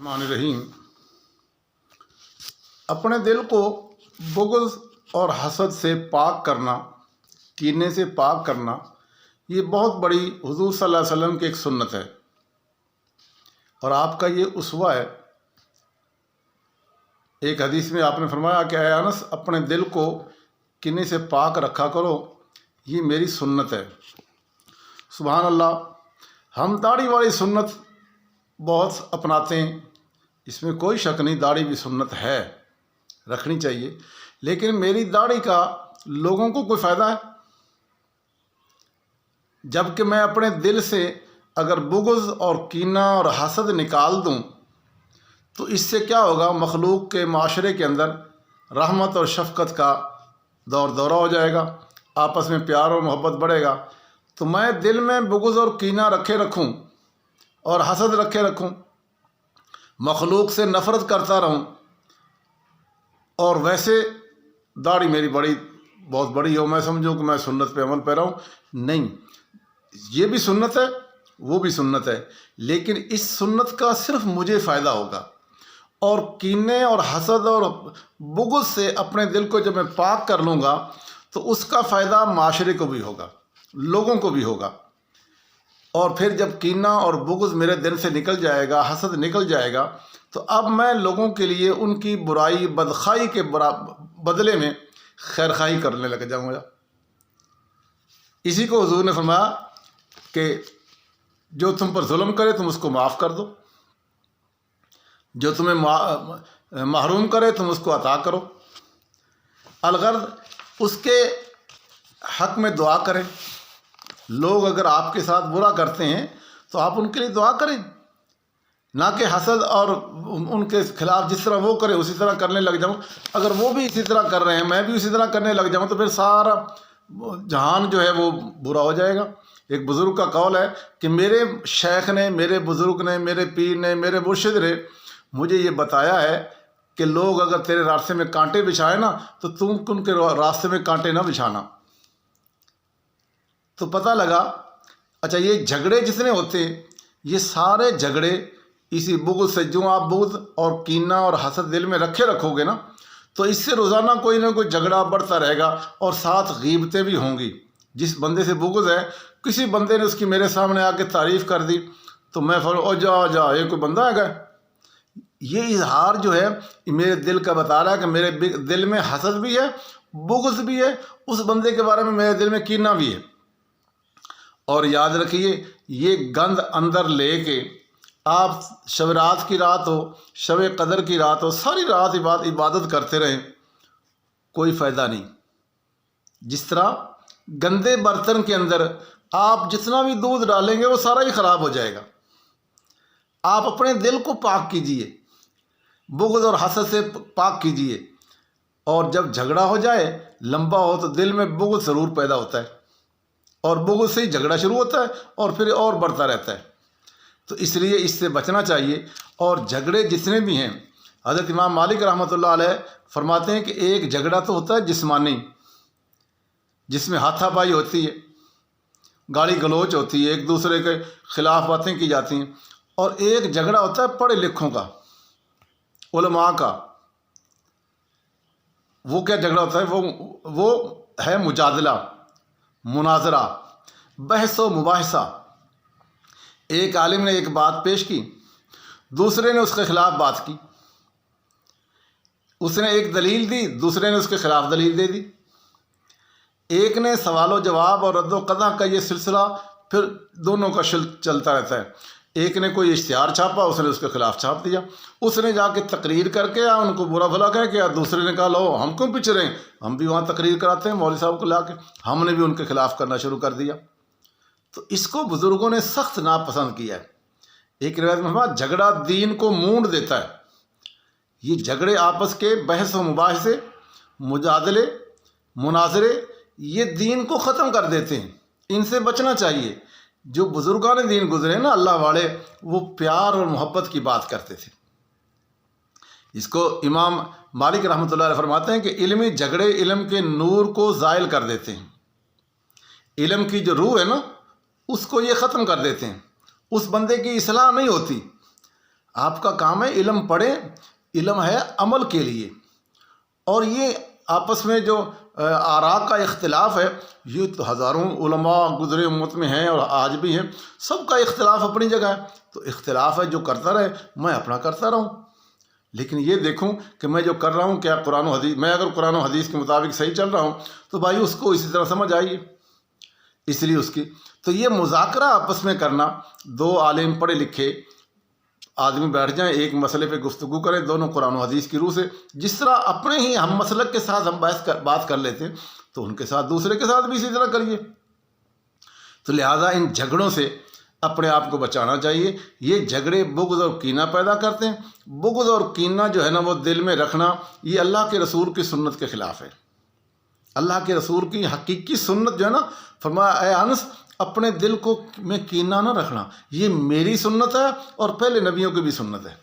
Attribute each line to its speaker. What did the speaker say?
Speaker 1: मान रहीम। अपने दिल को बुग़्ज़ और हसद से पाक करना, कीने से पाक करना, ये बहुत बड़ी हुज़ूर सल्लल्लाहु अलैहि वसल्लम की एक सुन्नत है और आपका ये उसवा है। एक हदीस में आपने फरमाया कि ऐ अनस, अपने दिल को कीने से पाक रखा करो, ये मेरी सुन्नत है। सुभान अल्लाह। हम दाढ़ी वाली सुन्नत बहुत अपनाते हैं, इसमें कोई शक नहीं, दाढ़ी भी सुन्नत है, रखनी चाहिए। लेकिन मेरी दाढ़ी का लोगों को कोई फ़ायदा है? जबकि मैं अपने दिल से अगर बुग़्ज़ और कीना और हसद निकाल दूं तो इससे क्या होगा, मखलूक के माशरे के अंदर रहमत और शफ़क़त का दौर दौरा हो जाएगा, आपस में प्यार और मोहब्बत बढ़ेगा। तो मैं दिल में बुग़्ज़ और कीना रखे रखूं और हसद रखे रखूं, मखलूक से नफ़रत करता रहूं और वैसे दाढ़ी मेरी बहुत बड़ी हो, मैं समझूं कि मैं सुन्नत पे अमल पैरा हूँ? नहीं, ये भी सुन्नत है, वो भी सुन्नत है, लेकिन इस सुन्नत का सिर्फ मुझे फ़ायदा होगा। और कीने और हसद और बुग़्ज़ से अपने दिल को जब मैं पाक कर लूँगा तो उसका फ़ायदा माशरे को भी होगा, लोगों को भी होगा। और फिर जब कीना और बुग़्ज़ मेरे दिल से निकल जाएगा, हसद निकल जाएगा, तो अब मैं लोगों के लिए उनकी बुराई बदखाई के बदले में खैरखाई करने लग जाऊँगा। इसी को हुज़ूर ने फरमाया कि जो तुम पर जुल्म करे तुम उसको माफ़ कर दो, जो तुम्हें महरूम करे तुम उसको अता करो। अलगर्ज़ उसके हक़ में दुआ करें। लोग अगर आपके साथ बुरा करते हैं तो आप उनके लिए दुआ करें, ना कि हसद और उनके खिलाफ जिस तरह वो करे उसी तरह करने लग जाऊं। अगर वो भी इसी तरह कर रहे हैं, मैं भी उसी तरह करने लग जाऊं, तो फिर सारा जहान जो है वो बुरा हो जाएगा। एक बुज़ुर्ग का कौल है कि मेरे शेख ने, मेरे बुज़ुर्ग ने, मेरे पीर ने, मेरे मुर्शिद ने मुझे ये बताया है कि लोग अगर तेरे रास्ते में कांटे बिछाए ना तो तुम उनके रास्ते में कांटे ना बिछाना। तो पता लगा, अच्छा, ये झगड़े जितने होते हैं ये सारे झगड़े इसी बुग़्ज़ से। जो आप बुग़्ज़ और कीना और हसद दिल में रखे रखोगे ना तो इससे रोज़ाना कोई ना कोई झगड़ा बढ़ता रहेगा और साथ गीबतें भी होंगी। जिस बंदे से बुग़्ज़ है, किसी बंदे ने उसकी मेरे सामने आके तारीफ़ कर दी तो मैं ओ जा ये कोई बंदा है? ये इजहार जो है मेरे दिल का बता रहा है कि मेरे दिल में हसद भी है, बुग़्ज़ भी है, उस बंदे के बारे में मेरे दिल में कीना भी है। और याद रखिए, ये गंद अंदर लेके आप शब रात की रात हो, शब कदर की रात हो, सारी रात इबादत करते रहें, कोई फ़ायदा नहीं। जिस तरह गंदे बर्तन के अंदर आप जितना भी दूध डालेंगे वो सारा ही ख़राब हो जाएगा। आप अपने दिल को पाक कीजिए, बुग़्ज़ और हसद से पाक कीजिए। और जब झगड़ा हो जाए, लंबा हो, तो दिल में बुग़्ज़ ज़रूर पैदा होता है और बुग़्ज़ से ही झगड़ा शुरू होता है और फिर और बढ़ता रहता है। तो इसलिए इससे बचना चाहिए। और झगड़े जितने भी हैं, हज़रत इमाम मालिक रहमतुल्लाह अलैह फरमाते हैं कि एक झगड़ा तो होता है जिस्मानी, जिसमें हाथापाई होती है, गाली गलौच होती है, एक दूसरे के ख़िलाफ़ बातें की जाती हैं। और एक झगड़ा होता है पढ़े लिखों का, उलमा का। वो क्या झगड़ा होता है? वो है मुजादला, मुनाजरा, बहस व मुबाहिसा। एक आलिम ने एक बात पेश की, दूसरे ने उसके खिलाफ बात की, उसने एक दलील दी, दूसरे ने उसके खिलाफ दलील दे दी। एक ने सवाल जवाब और रद्द क़ज़ा का ये सिलसिला फिर दोनों का चलता रहता है। एक ने कोई इश्तिहार छापा, उसने उसके खिलाफ छाप दिया, उसने जाके तकरीर करके या उनको बुरा भला कह के, या दूसरे ने कहा लो हम क्यों पीछे रहें, हम भी वहाँ तकरीर कराते हैं मौलवी साहब को ला के, हमने भी उनके खिलाफ करना शुरू कर दिया। तो इसको बुज़ुर्गों ने सख्त नापसंद किया है। एक रिवायत में हमारा झगड़ा दीन को मूंड देता है। ये झगड़े आपस के बहस व मुबाहिसे, मुजादले, मुनाजरे, ये दीन को ख़त्म कर देते हैं, इनसे बचना चाहिए। जो बुज़ुर्गान दीन गुजरे ना, अल्लाह वाले, वो प्यार और मोहब्बत की बात करते थे। इसको इमाम मालिक रहमतुल्लाह अलैह फरमाते हैं कि इल्मी झगड़े इल्म के नूर को ज़ाइल कर देते हैं। इल्म की जो रूह है ना, उसको ये ख़त्म कर देते हैं, उस बंदे की इस्लाह नहीं होती। آپ کا کام ہے علم پڑھیں، علم ہے عمل کے لیے. اور یہ آپس میں جو آراء کا اختلاف ہے، یہ تو ہزاروں علماء گزرے امت میں ہیں اور آج بھی ہیں، سب کا اختلاف اپنی جگہ ہے. تو اختلاف ہے، جو کرتا رہے، میں اپنا کرتا رہوں، لیکن یہ دیکھوں کہ میں جو کر رہا ہوں کیا قرآن و حدیث، میں اگر قرآن و حدیث کے مطابق صحیح چل رہا ہوں تو بھائی اس کو اسی طرح سمجھ آئیے. اس لیے اس کی تو یہ مذاکرہ آپس میں کرنا، دو عالم پڑھے لکھے آدمی بیٹھ جائیں، ایک مسئلے پہ گفتگو کریں، دونوں قرآن و حدیث کی روح سے، جس طرح اپنے ہی ہم مسلک کے ساتھ ہم بات کر لیتے ہیں تو ان کے ساتھ دوسرے کے ساتھ بھی اسی طرح کریے. تو لہٰذا ان جھگڑوں سے اپنے آپ کو بچانا چاہیے. یہ جھگڑے بغض اور کینہ پیدا کرتے ہیں. بغض اور کینہ جو ہے نا وہ دل میں رکھنا، یہ اللہ کے رسول کی سنت کے خلاف ہے. اللہ کے رسول کی حقیقی سنت جو ہے نا، فرمایا اے انس اپنے دل کو میں کینہ نہ رکھنا، یہ میری سنت ہے اور پہلے نبیوں کی بھی سنت ہے.